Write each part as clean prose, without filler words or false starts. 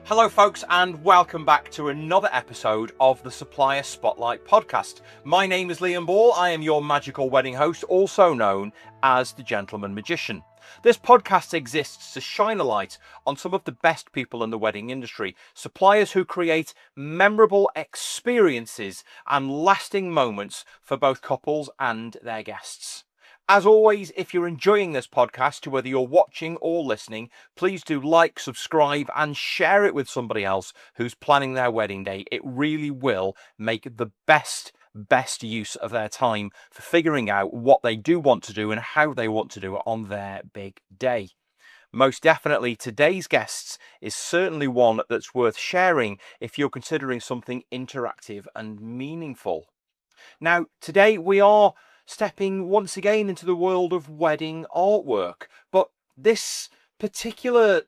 Hello folks, and welcome back to another episode of the Supplier Spotlight podcast. My name is Liam Ball. I am your magical wedding host, also known as the Gentleman Magician. This podcast exists to shine a light on some of the best people in the wedding industry, suppliers who create memorable experiences and lasting moments for both couples and their guests. As always, if you're enjoying this podcast, whether you're watching or listening, please do like, subscribe, and share it with somebody else who's planning their wedding day. It really will make the best use of their time for figuring out what they do want to do and how they want to do it on their big day. Most definitely, today's guests is certainly one that's worth sharing if you're considering something interactive and meaningful. Now, today we are stepping once again into the world of wedding artwork. But this particular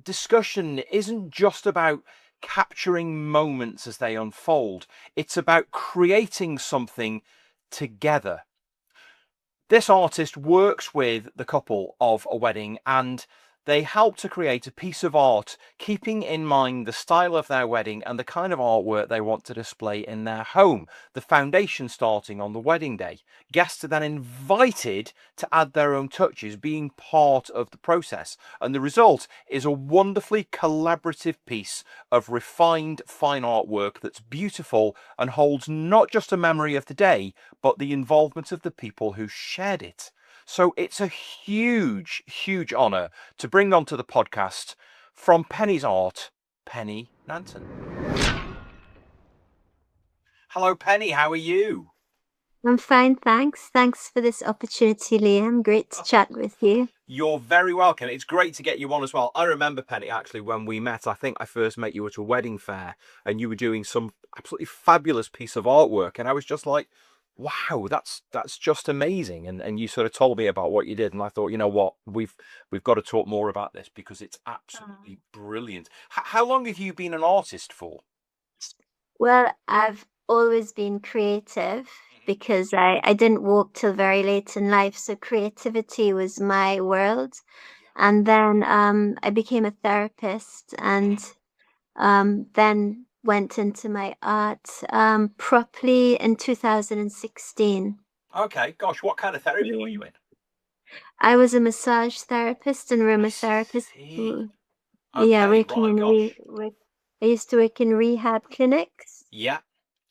discussion isn't just about capturing moments as they unfold. It's about creating something together. This artist works with the couple of a wedding, and they help to create a piece of art, keeping in mind the style of their wedding and the kind of artwork they want to display in their home, the foundation starting on the wedding day. Guests are then invited to add their own touches, being part of the process. And the result is a wonderfully collaborative piece of refined fine artwork that's beautiful and holds not just a memory of the day, but the involvement of the people who shared it. So it's a huge honour to bring onto the podcast from Penny's Art, Penny Nanton. Hello, Penny. How are you? I'm fine, thanks. Thanks for this opportunity, Liam. Great to chat with you. You're very welcome. It's great to get you on as well. I remember, Penny, actually, when we met, I think I first met you at a wedding fair and you were doing some absolutely fabulous piece of artwork. And I was just like, wow, that's just amazing. And you sort of told me about what you did, and I thought, you know what, we've got to talk more about this because it's absolutely brilliant. How long have you been an artist for? Well, I've always been creative because I didn't walk till very late in life, so creativity was my world. And then I became a therapist and then went into my art properly in 2016. Okay, gosh, what kind of therapy were Yeah. you in? I was a massage therapist and I aromatherapist. see. Yeah, Okay, working right, in gosh. I used to work in rehab clinics. Yeah,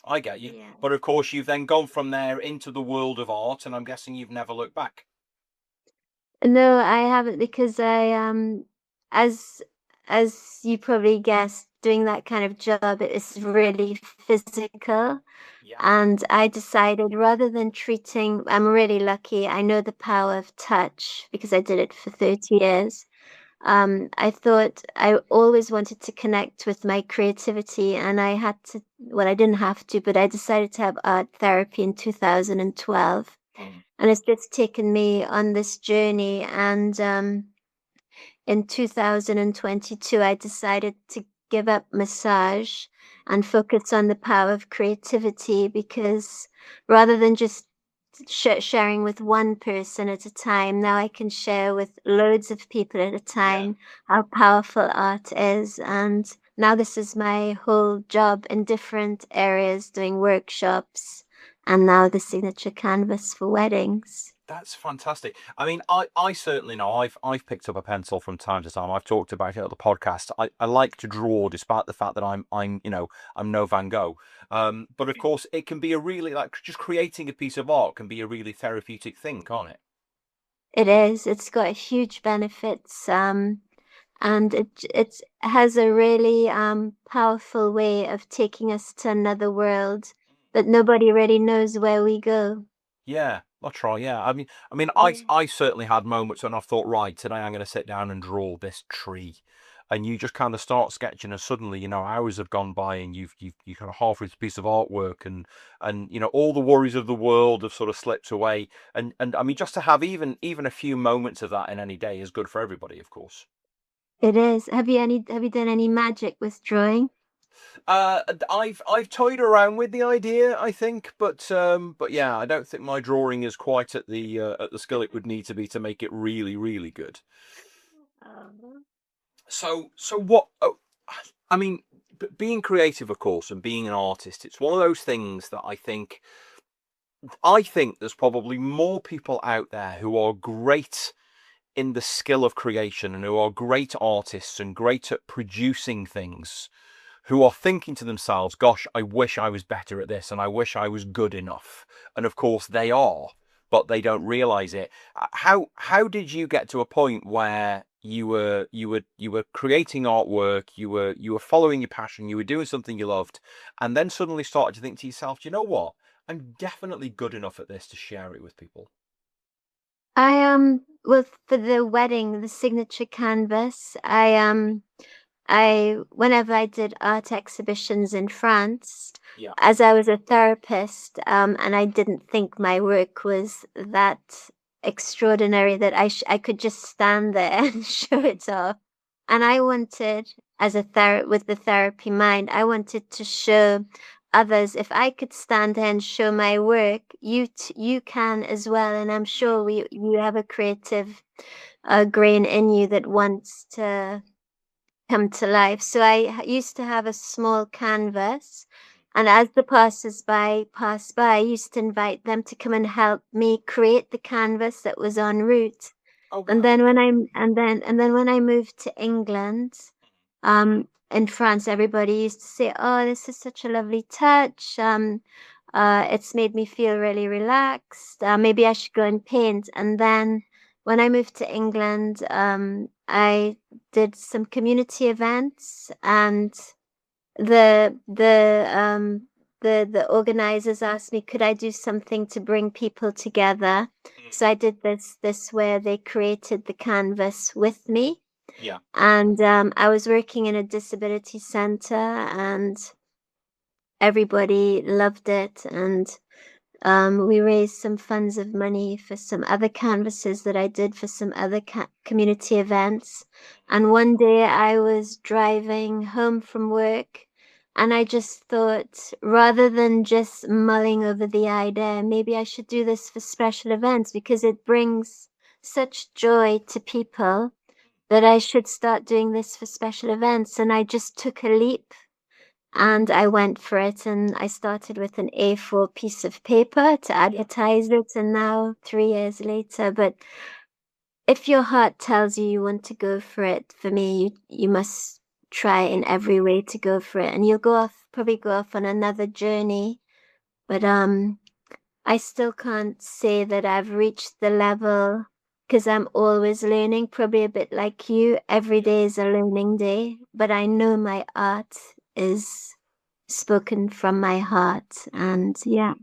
I get you. Yeah. But of course, you've then gone from there into the world of art, and I'm guessing you've never looked back. No, I haven't because as as you probably guessed, doing that kind of job it is really physical. Yeah. And I decided rather than treating, I'm really lucky. I know the power of touch because I did it for 30 years. I thought I always wanted to connect with my creativity, and I had to, well, I didn't have to, but I decided to have art therapy in 2012. Mm. And it's just taken me on this journey. And in 2022, I decided to give up massage and focus on the power of creativity because rather than just sharing with one person at a time, now I can share with loads of people at a Yeah. time how powerful art is. And now this is my whole job in different areas, doing workshops, and now the signature canvas for weddings. That's fantastic. I mean, I certainly know I've picked up a pencil from time to time. I've talked about it at the podcast. I like to draw, despite the fact that I'm no Van Gogh. But of course, it can be a really, like, just creating a piece of art can be a really therapeutic thing, can't it? It is. It's got huge benefits, and it has a really powerful way of taking us to another world that nobody really knows where we go. Yeah, I'll try. Yeah, I mean, Yeah. I certainly had moments when I thought, right, today I'm going to sit down and draw this tree, and you just kind of start sketching, and suddenly, hours have gone by, and you kind of halfway through this piece of artwork, and all the worries of the world have sort of slipped away, and I mean, just to have even a few moments of that in any day is good for everybody, of course. It is. Have you done any magic with drawing? I've toyed around with the idea, I think, but yeah, I don't think my drawing is quite at the skill it would need to be to make it really good. Um, So what? Oh, I mean, being creative, of course, and being an artist, it's one of those things that I think there's probably more people out there who are great in the skill of creation and who are great artists and great at producing things, who are thinking to themselves, gosh, I wish I was better at this and I wish I was good enough. And of course they are, but they don't realize it. How did you get to a point where you were creating artwork, you were following your passion, you were doing something you loved, and then suddenly started to think to yourself, do you know what? I'm definitely good enough at this to share it with people. Well, for the wedding, the signature canvas, I whenever I did art exhibitions in France, Yeah. as I was a therapist, and I didn't think my work was that extraordinary that I could just stand there and show it off. And I wanted, as a with the therapy mind, I wanted to show others if I could stand there and show my work, you can as well. And I'm sure you have a creative grain in you that wants to come to life. So I used to have a small canvas, and as the passers-by passed by, I used to invite them to come and help me create the canvas that was en route. Oh, And wow. then when I moved to England, in France, everybody used to say, "Oh, this is such a lovely touch. It's made me feel really relaxed. Maybe I should go and paint." And then when I moved to England, I did some community events, and the organizers asked me, could I do something to bring people together? So I did this where they created the canvas with me, Yeah. and I was working in a disability center, and everybody loved it, and we raised some funds of money for some other canvases that I did for some other community events. And one day I was driving home from work, and I just thought, rather than just mulling over the idea, maybe I should do this for special events because it brings such joy to people, that I should start doing this for special events. And I just took a leap and I went for it, and I started with an A4 piece of paper to Yeah. advertise it, and now 3 years later. But if your heart tells you you want to go for it, for me, you must try in every way to go for it. And you'll probably go off on another journey. But I still can't say that I've reached the level, because I'm always learning, probably a bit like you. Every Yeah. day is a learning day, but I know my art is spoken from my heart. And yeah.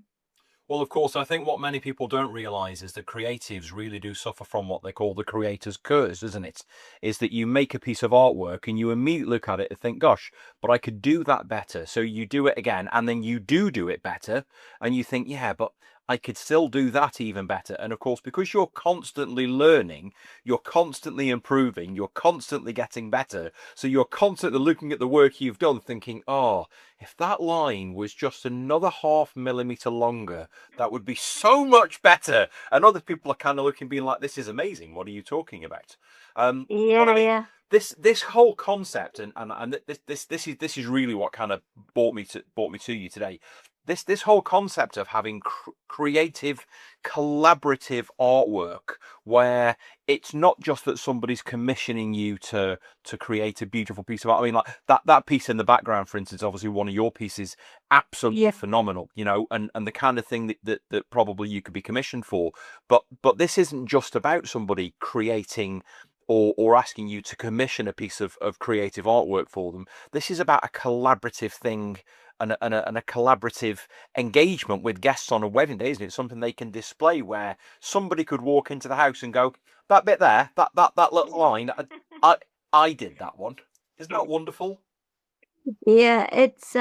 Well, of course, I think what many people don't realize is that creatives really do suffer from what they call the creator's curse, isn't it? Is that you make a piece of artwork and you immediately look at it and think, gosh, but I could do that better. So you do it again, and then you do it better, and you think, yeah, but I could still do that even better. And of course, because you're constantly learning, you're constantly improving, you're constantly getting better. So you're constantly looking at the work you've done, thinking, oh, if that line was just another half millimeter longer, that would be so much better. And other people are kind of looking, being like, "This is amazing. What are you talking about?" But I Yeah, mean, yeah. this whole concept, and this is really what kind of brought me to you today. This whole concept of having creative, collaborative artwork, where it's not just that somebody's commissioning you to create a beautiful piece of art. I mean, like that piece in the background, for instance, obviously one of your pieces, absolutely Yeah. phenomenal, and the kind of thing that probably you could be commissioned for. But this isn't just about somebody creating or asking you to commission a piece of creative artwork for them. This is about a collaborative thing, and a collaborative engagement with guests on a wedding day, isn't it? Something they can display, where somebody could walk into the house and go, that bit there, that little line, I I did that one. Isn't that wonderful? Yeah, it's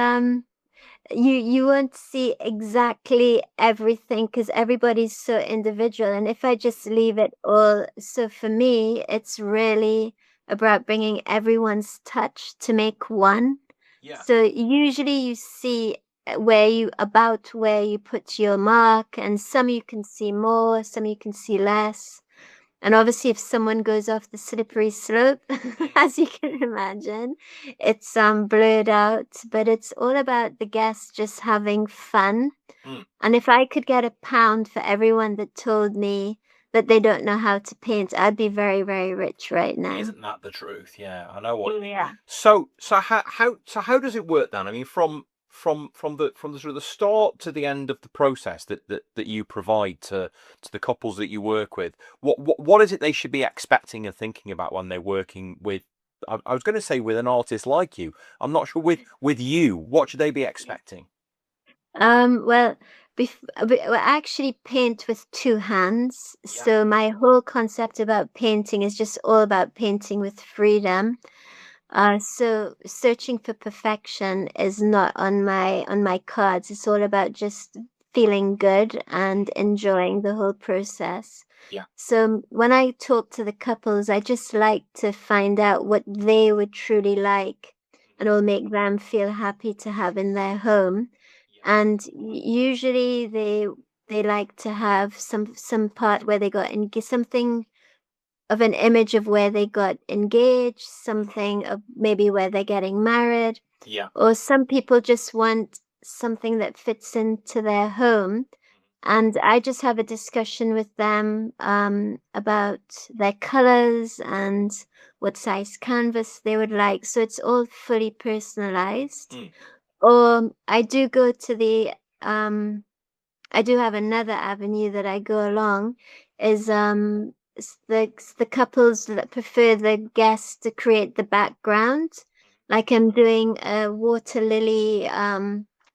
you won't see exactly everything because everybody's so individual. And if I just leave it all, so for me, it's really about bringing everyone's touch to make one. Yeah. So usually you see where you put your mark, and some you can see more, some you can see less. And obviously, if someone goes off the slippery slope, Mm, as you can imagine, it's blurred out. But it's all about the guests just having fun. mm. And if I could get £1 for everyone that told me that they don't know how to paint, I'd be very, very rich right now. Isn't that the truth? Yeah, I know what you mean. Yeah. So how does it work then? I mean, from the sort of the start to the end of the process that you provide to the couples that you work with, what is it they should be expecting and thinking about when they're working with? I was going to say with an artist like you. I'm not sure with you. What should they be expecting? Well, I actually paint with two hands. Yeah. So my whole concept about painting is just all about painting with freedom. So searching for perfection is not on my cards. It's all about just feeling good and enjoying the whole process. Yeah. So when I talk to the couples, I just like to find out what they would truly like, and it'll make them feel happy to have in their home. Yeah. And usually they like to have some part where they got something of an image of where they got engaged, something of maybe where they're getting married, Yeah. or some people just want something that fits into their home. And I just have a discussion with them about their colors and what size canvas they would like. So it's all fully personalized. Mm. Or I do go to um, I do have another avenue that I go along is the couples that prefer the guests to create the background. Like I'm doing a water lily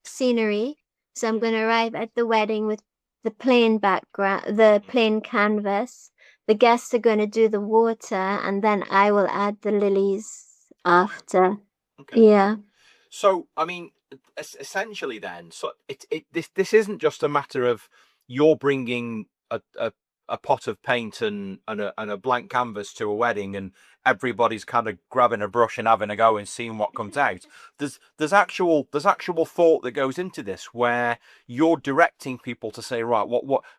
scenery. So I'm going to arrive at the wedding with the plain background, the plain canvas. The guests are going to do the water, and then I will add the lilies Wow. after. Okay. Yeah. So, I mean, essentially, then, so this isn't just a matter of you're bringing a pot of paint and a blank canvas to a wedding, and everybody's kind of grabbing a brush and having a go and seeing what comes out. There's actual thought that goes into this where you're directing people to say, right,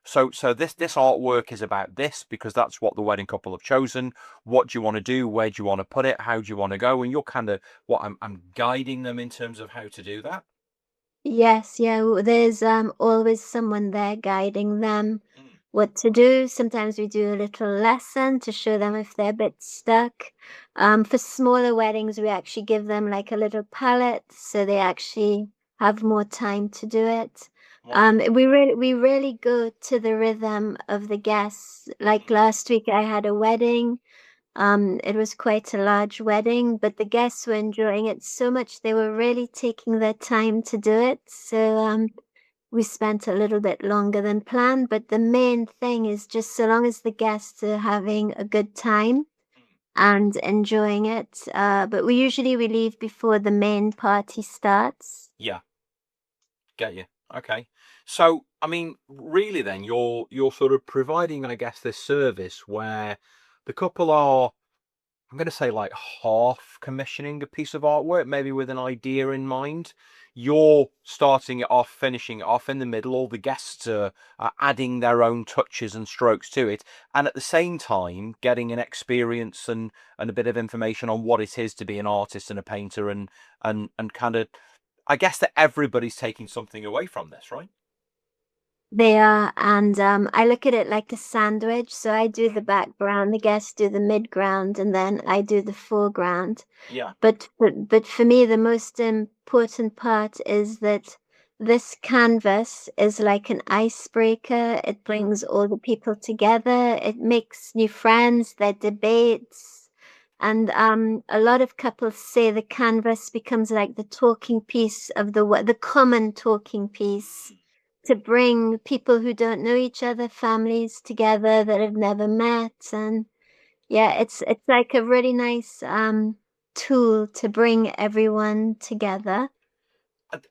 so this artwork is about this because that's what the wedding couple have chosen. What do you want to do? Where do you want to put it? How do you want to go? And you're kind of I'm guiding them in terms of how to do that. Yes, yeah, there's always someone there guiding them Mm, what to do. Sometimes we do a little lesson to show them if they're a bit stuck. For smaller weddings, we actually give them like a little palette so they actually have more time to do it. wonderful. We really go to the rhythm of the guests. Like Mm, last week, I had a wedding. It was quite a large wedding, but the guests were enjoying it so much they were really taking their time to do it. So we spent a little bit longer than planned, but the main thing is just so long as the guests are having a good time mm. and enjoying it. But we leave before the main party starts. Yeah, get you. Okay. So, I mean, really, then you're sort of providing, I guess, this service where the couple are I'm going to say like half commissioning a piece of artwork, maybe with an idea in mind. You're starting it off, finishing it off in the middle. All the guests are adding their own touches and strokes to it, and at the same time getting an experience and a bit of information on what it is to be an artist and a painter, and kind of, I guess that everybody's taking something away from this, right? They are, and I look at it like a sandwich. So I do the Mm. background, the guests do the midground, and then I do the foreground. Yeah. But for me, the most important part is that this canvas is like an icebreaker. It brings all the people together. It makes new friends, their debates. And a lot of couples say the canvas becomes like the talking piece of the common talking piece Mm. to bring people who don't know each other, families together that have never met. And yeah, it's like a really nice tool to bring everyone together.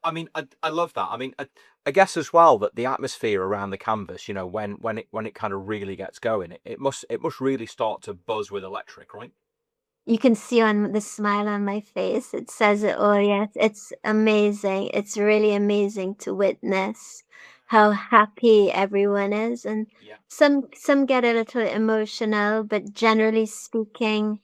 I mean, I love that. I mean, I guess as well that the atmosphere around the canvas, when it kind of really gets going, it must really start to buzz with electric, right? You can see on the smile on my face. It says it all. Yes, it's amazing. It's really amazing to witness. how happy everyone is, and Yeah. some get a little emotional, but generally speaking,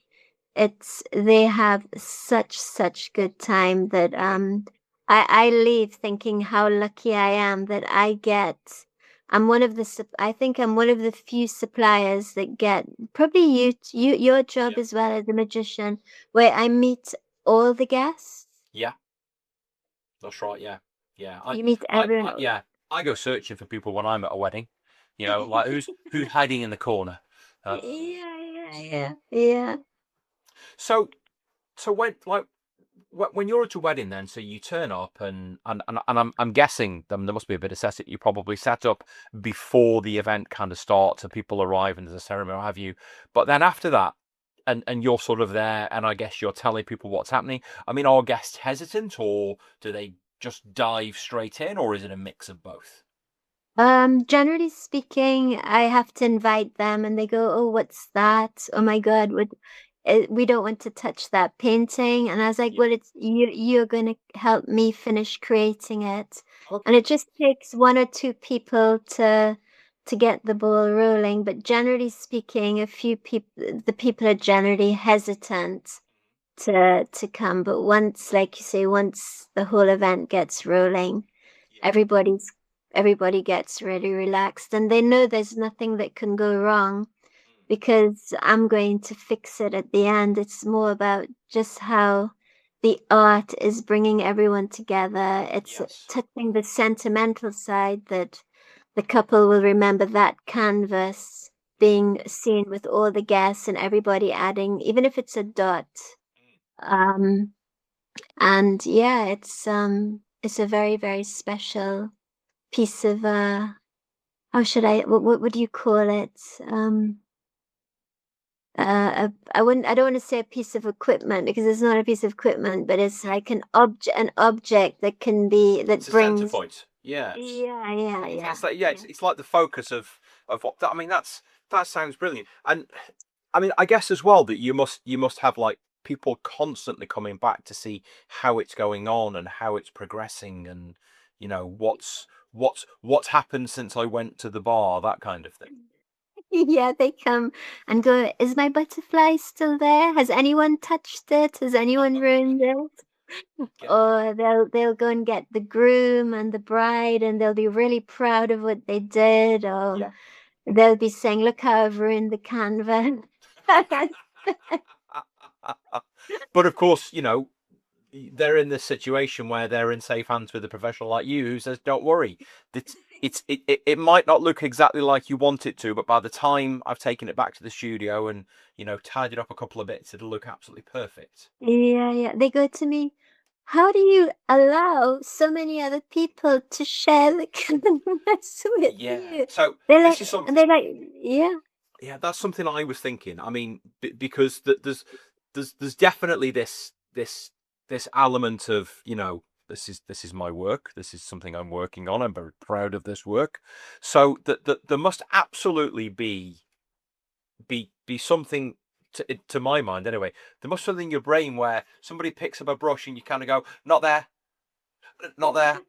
it's they have such good time that Mm. I leave thinking how lucky I am that I'm one of the I think I'm one of the few suppliers that get, probably your job Yeah. as well as a magician, where I meet all the guests. Yeah. That's right. Yeah. Yeah. You meet everyone. Yeah. I go searching for people when I'm at a wedding. You know, like who's hiding in the corner. Yeah. So so when you're at a wedding, then, so you turn up and I'm guessing there must be a bit of set you probably set up before the event kind of starts and people arrive and there's a ceremony, what have you. But then after that, and you're sort of there, and I guess you're telling people what's happening. I mean, are guests hesitant, or do they just dive straight in, or is it a mix of both? Generally speaking, I have to invite them and they go, "Oh, what's that? Oh my God, we don't want to touch that painting." And I was like, Yeah. "Well, you're going to help me finish creating it." And Okay. it just takes one or two people to get the ball rolling, but generally speaking, the people are generally hesitant to come, but once, like you say, once the whole event gets rolling, Yeah. everybody's everybody gets really relaxed and they know there's nothing that can go wrong Mm. because I'm going to fix it at the end. It's more about just how the art is bringing everyone together. It's Yes. touching the sentimental side, that the couple will remember that canvas being seen with all the guests and everybody adding, even if it's a dot. Mm. Um, and yeah, it's a very, very special piece of how should what would you call it? I don't want to say a piece of equipment because it's not a piece of equipment, but it's like an object that can be, It's that a center brings. point. Yeah. Yeah. It's like, yeah, it's like the focus of what I mean. That sounds brilliant. And I mean, I guess as well that you must have like people constantly coming back to see how it's going on and how it's progressing, and you know what's happened since I went to the bar, that kind of thing. Yeah, they come and go, "Is my butterfly still there? Has anyone touched it? Has anyone ruined it?" Yeah. Or they'll go and get the groom and the bride and they'll be really proud of what they did, or Yeah. they'll be saying, "Look how I've ruined the canvas." But of course, you know, they're in this situation where they're in safe hands with a professional like you who says, "Don't worry, it might not look exactly like you want it to, but by the time I've taken it back to the studio and tidied up a couple of bits, it'll look absolutely perfect." Yeah. They go to me, "How do you allow so many other people to share the canvas with Yeah. you?" So They're this like, is and something. they're like, "Yeah." Yeah, that's something I was thinking. I mean, because there's definitely this element of this is my work. This is something I'm working on. I'm very proud of this work. So that there must absolutely be something to my mind anyway. There must be something in your brain where somebody picks up a brush and you kind of go, not there, not there,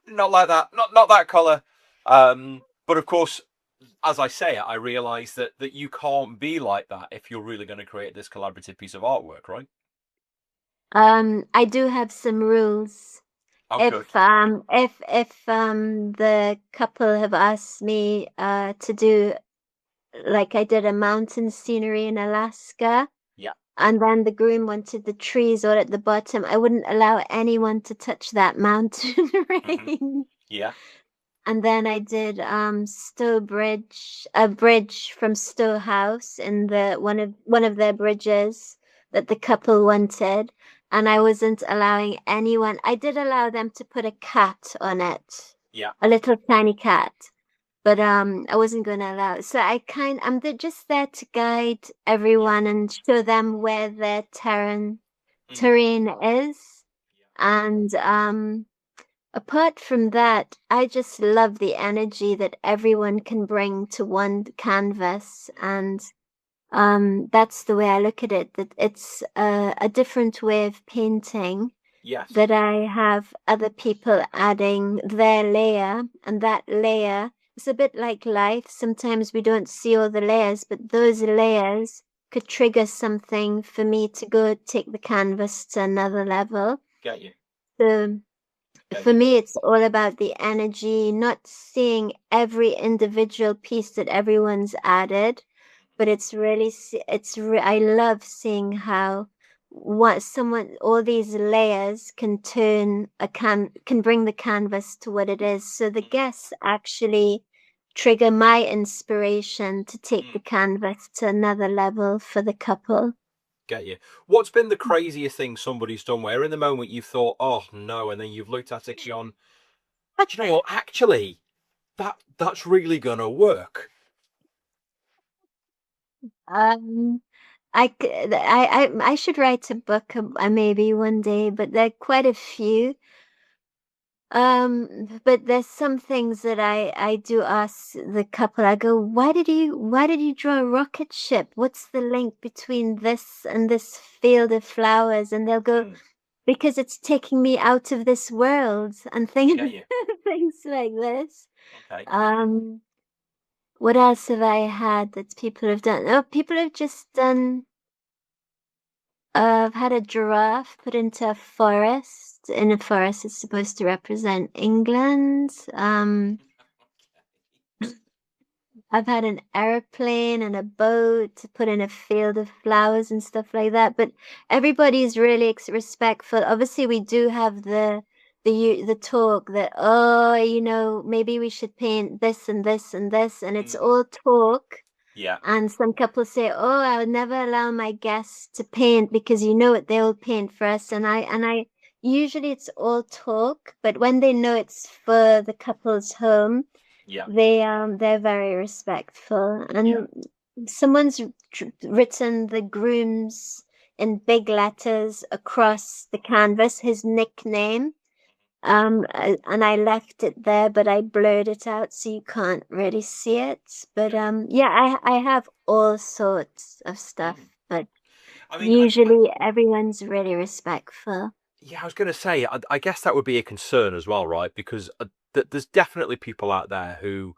not like that, not that color. But of course, as I say it, I realise that you can't be like that if you're really going to create this collaborative piece of artwork, right? I do have some rules. Oh, good. If the couple have asked me to do, like I did a mountain scenery in Alaska, Yeah. and then the groom wanted the trees all at the bottom, I wouldn't allow anyone to touch that mountain Hmm. range. Yeah. And then I did Stowe Bridge, a bridge from Stowe House in the one of their bridges that the couple wanted, and I wasn't allowing anyone. I did allow them to put a cat on it, Yeah. a little tiny cat, but I wasn't going to allow it. So just there to guide Yeah. everyone and show them where their Mm. terrain is, Yeah. and apart from that, I just love the energy that everyone can bring to one canvas. And that's the way I look at it, that it's a different way of painting, Yes. that I have other people adding their layer, and that layer is a bit like life. Sometimes we don't see all the layers, but those layers could trigger something for me to go take the canvas to another level. Get you. So Get for you. me, it's all about the energy, not seeing every individual piece that everyone's added, but it's really I love seeing how what someone all these layers can turn can bring the canvas to what it is. So the guests actually trigger my inspiration to take the canvas to another level for the couple. Get you. What's been the craziest thing somebody's done where in the moment you've thought, oh no, and then you've looked at it and gone, "Oh, do you know what? Actually, that's really gonna work." Um, I should write a book maybe one day, but there are quite a few. But there's some things that I do ask the couple. I go, why did you draw a rocket ship? What's the link between this and this field of flowers? And they'll go, Mm. because it's taking me out of this world and Get things you. things like this. Okay. Um, what else have I had that people have done? Oh, people have just done. I've had a giraffe put into a forest. In a forest, it's supposed to represent England. I've had an airplane and a boat to put in a field of flowers and stuff like that. But everybody's really respectful. Obviously, we do have the talk that, oh, maybe we should paint this and this and this, and it's Mm. all talk. Yeah. And some couples say, "Oh, I would never allow my guests to paint because you know what they'll paint for us." And I usually it's all talk, but when they know it's for the couple's home, Yeah. they're very respectful. Yeah. And someone's written the groom's in big letters across the canvas, his nickname. And I left it there, but I blurred it out so you can't really see it. But Get you. yeah, I have all sorts of stuff, Mm. but I mean, usually everyone's really respectful. yeah, I was going to say, I guess that would be a concern as well, right? Because there's definitely people out there who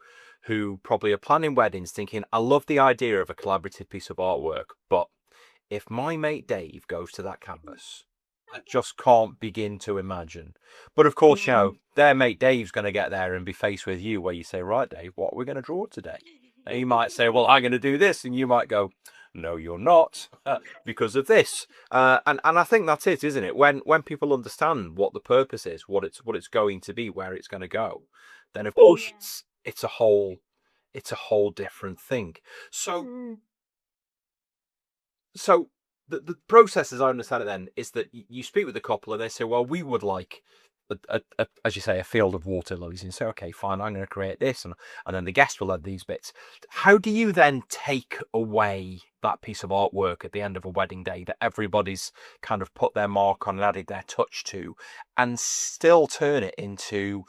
probably are planning weddings thinking, I love the idea of a collaborative piece of artwork, but if my mate Dave goes to that canvas, I just can't begin to imagine. But of course, Mm. their mate Dave's going to get there and be faced with you where you say, right, Dave, what are we going to draw today? And he might say, well, I'm going to do this. And you might go, no, you're not, because of this. And I think that's it, isn't it? When people understand what the purpose is, what it's going to be, where it's going to go, then of course Yeah. it's a whole different thing. So Mm. so the process, as I understand it, then is that you speak with the couple and they say, well, we would like, as you say, a field of water lilies, and you say, okay, fine, I'm going to create this, and then the guest will add these bits. How do you then take away that piece of artwork at the end of a wedding day that everybody's kind of put their mark on and added their touch to, and still turn it into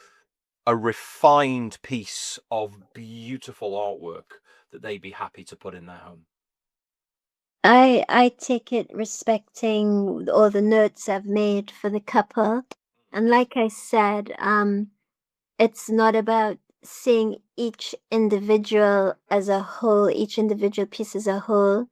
a refined piece of beautiful artwork that they'd be happy to put in their home? I take it respecting all the notes I've made for the couple. And like I said, it's not about seeing each individual as a whole, each individual piece as a whole.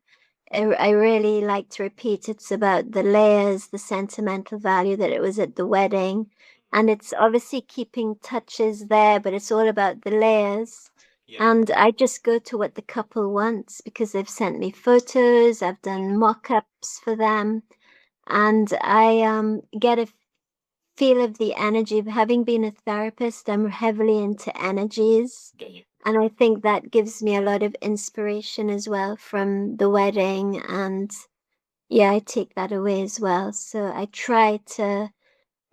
I really like to repeat it's about the layers, the sentimental value that it was at the wedding. And it's obviously keeping touches there, but it's all about the layers. Yeah. And I just go to what the couple wants because they've sent me photos, I've done mock-ups for them, and I get a feel of the energy. Having been a therapist, I'm heavily into energies. Get you. And I think that gives me a lot of inspiration as well from the wedding. And yeah, I take that away as well. So I try to,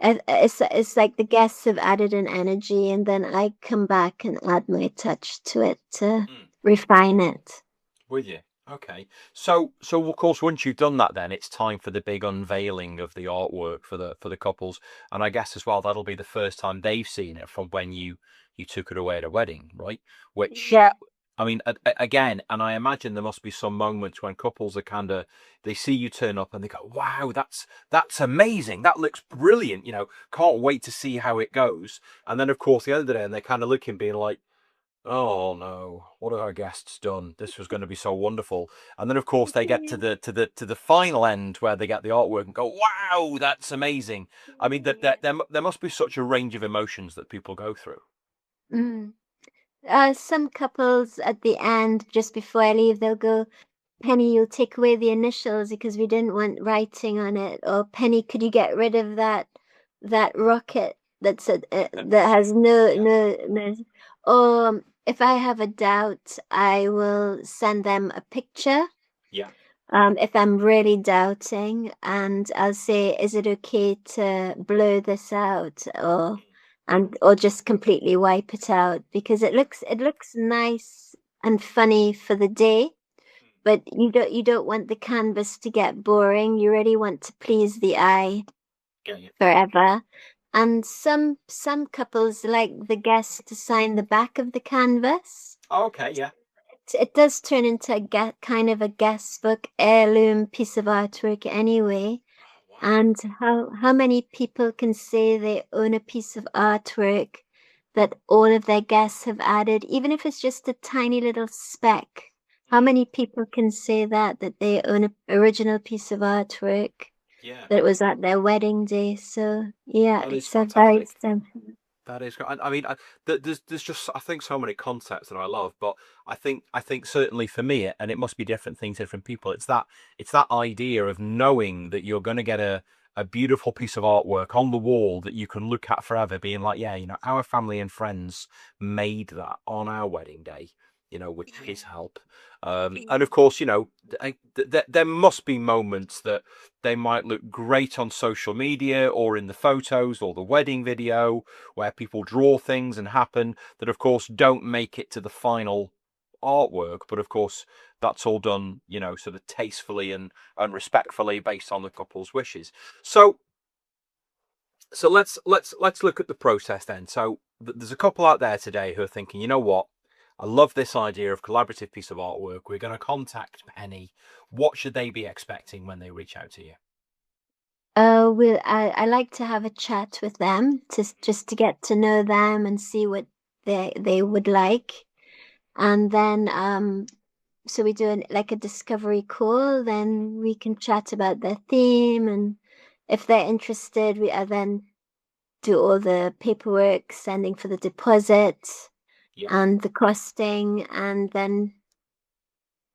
it's like the guests have added an energy, and then I come back and add my touch to it to Mm. refine it. With you. Okay. So of course once you've done that then it's time for the big unveiling of the artwork for the couples. And I guess as well that'll be the first time they've seen it from when you took it away at a wedding, right? Which Yeah. I mean, again, and I imagine there must be some moments when couples are kind of, they see you turn up and they go, "Wow, that's amazing. That looks brilliant. You know, can't wait to see how it goes." And then, of course, the end of the day, and they're kind of looking, being like, "Oh no, what have our guests done? This was going to be so wonderful." And then, of course, they get to the final end where they get the artwork and go, "Wow, that's amazing." I mean, there must be such a range of emotions that people go through. Mm. Some couples at the end, just before I leave, they'll go, "Penny, you'll take away the initials because we didn't want writing on it." Or, "Penny, could you get rid of that rocket that has Yeah, no. Or if I have a doubt, I will send them a picture. yeah, If I'm really doubting, and I'll say, "Is it okay to blur this out, or just completely wipe it out?" Because it looks nice and funny for the day, but you don't want the canvas to get boring. You really want to please the eye yeah, yeah. forever. And some couples like the guests to sign the back of the canvas. Oh, okay, yeah. It does turn into kind of a guest book heirloom piece of artwork anyway. Oh, wow. And how many people can say they own a piece of artwork that all of their guests have added, even if it's just a tiny little speck? How Mm, many people can say that they own an original piece of artwork yeah, that was at their wedding day? So yeah, that is it's a very fantastic. simple. That is great. I mean, there's just, I think, so many concepts that I love, but I think certainly for me, and it must be different things to different people. It's that idea of knowing that you're going to get a beautiful piece of artwork on the wall that you can look at forever, being like, yeah, our family and friends made that on our wedding day, with his help. And of course, there must be moments that they might look great on social media or in the photos or the wedding video, where people draw things and happen that, of course, don't make it to the final artwork. But of course, that's all done, sort of tastefully and respectfully based on the couple's wishes. So let's look at the process then. So there's a couple out there today who are thinking, you know what? I love this idea of collaborative piece of artwork. We're going to contact Penny. What should they be expecting when they reach out to you? I like to have a chat with them just to get to know them and see what they would like. And then so we do like a discovery call, then we can chat about their theme, and if they're interested, we then do all the paperwork, sending for the deposit Yeah. and the costing, and then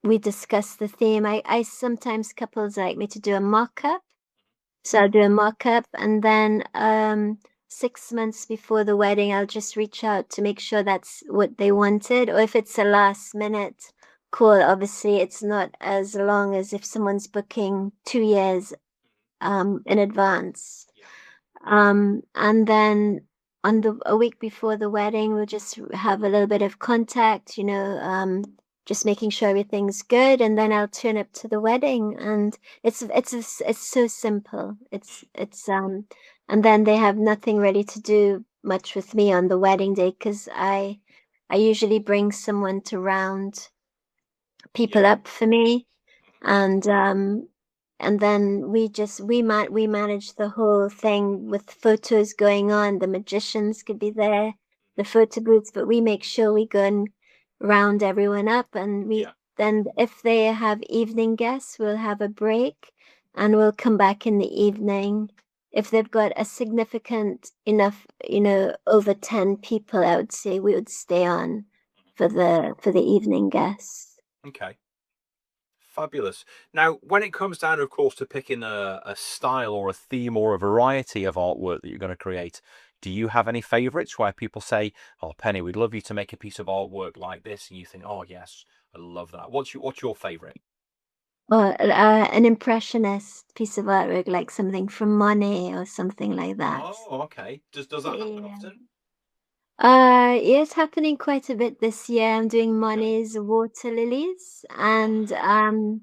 we discuss the theme. I sometimes couples like me to do a mock-up. So I'll do a mock-up, and then 6 months before the wedding, I'll just reach out to make sure that's what they wanted. Or if it's a last minute call, obviously it's not as long as if someone's booking 2 years in advance. Yeah. And then a week before the wedding, we'll just have a little bit of contact, just making sure everything's good, and then I'll turn up to the wedding, and it's so simple. And then they have nothing really to do much with me on the wedding day because I usually bring someone to round Yeah. people up for me, and then we manage the whole thing with photos going on. The magicians could be there, the photo booths, but we make sure we go and round everyone up, and Yeah. then if they have evening guests, we'll have a break and we'll come back in the evening. If they've got a significant enough, over 10 people, I would say we would stay on for the evening guests. Okay. Fabulous. Now, when it comes down, of course, to picking a style or a theme or a variety of artwork that you're going to create, do you have any favourites where people say, "Oh, Penny, we'd love you to make a piece of artwork like this," and you think, "Oh, yes, I love that." What's your favourite? Or an impressionist piece of artwork, like something from Monet or something like that. Oh, okay. Does that happen Yeah. often? Yeah, it's happening quite a bit this year. I'm doing Okay. Monet's water lilies, and Right.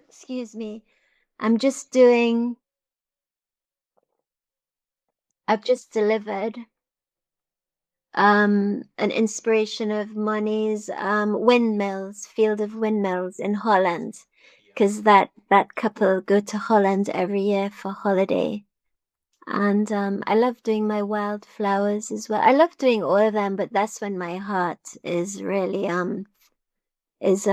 excuse me, I'm just doing. I've just delivered an inspiration of Monet's windmills, Field of Windmills in Holland, because that couple go to Holland every year for holiday. And I love doing my wildflowers as well. I love doing all of them, but that's when my heart is really is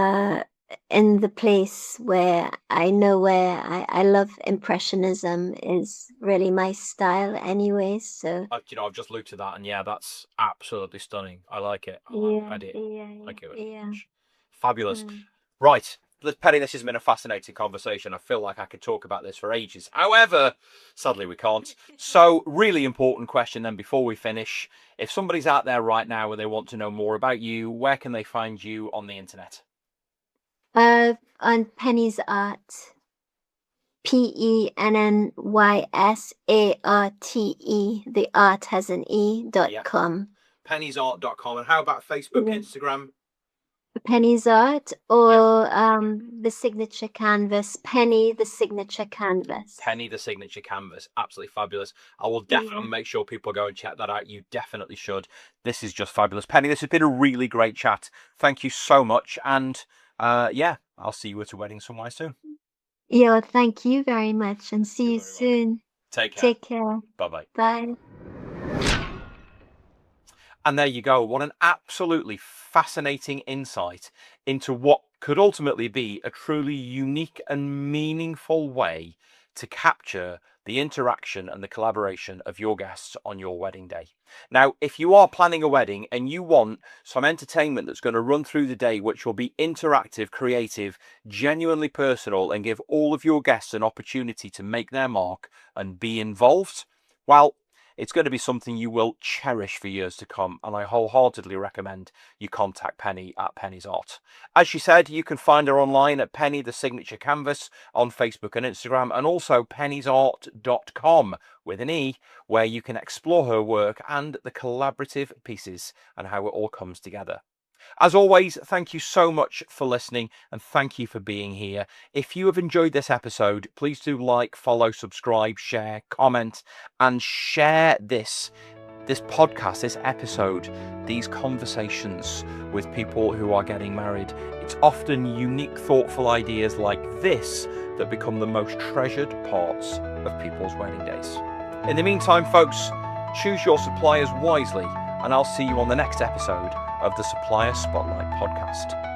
in the place where I know where I love impressionism is really my style anyway. So I've just looked at that, and yeah, that's absolutely stunning. I like it. yeah, I do. yeah, Thank you very yeah. much. Fabulous. Mm. Right. Penny, this has been a fascinating conversation. I feel like I could talk about this for ages. However, sadly we can't. So, really important question then before we finish. If somebody's out there right now and they want to know more about you, where can they find you on the internet? On Penny's Art, PENNYSARTE. The art has an E.com. Penniesart.com. And how about Facebook, Yeah. Instagram? Penny's Art or the signature canvas. Penny, the signature canvas. Penny, the signature canvas. Absolutely fabulous. I will definitely make sure people go and check that out. You definitely should. This is just fabulous. Penny, this has been a really great chat. Thank you so much. And yeah, I'll see you at a wedding somewhere soon. Yeah, well, thank you very much and see you soon. Take care. Take care. Bye-bye. Bye. And there you go. What an absolutely fascinating insight into what could ultimately be a truly unique and meaningful way to capture the interaction and the collaboration of your guests on your wedding day. Now, if you are planning a wedding and you want some entertainment that's going to run through the day, which will be interactive, creative, genuinely personal, and give all of your guests an opportunity to make their mark and be involved, well, it's going to be something you will cherish for years to come, and I wholeheartedly recommend you contact Penny at Penny's Art. As she said, you can find her online at Penny the Signature Canvas on Facebook and Instagram, and also penniesart.com with an E, where you can explore her work and the collaborative pieces and how it all comes together. As always, thank you so much for listening and thank you for being here. If you have enjoyed this episode, please do like, follow, subscribe, share, comment, and share this podcast, this episode, these conversations with people who are getting married. It's often unique, thoughtful ideas like this that become the most treasured parts of people's wedding days. In the meantime, folks, choose your suppliers wisely, and I'll see you on the next episode of the Supplier Spotlight podcast.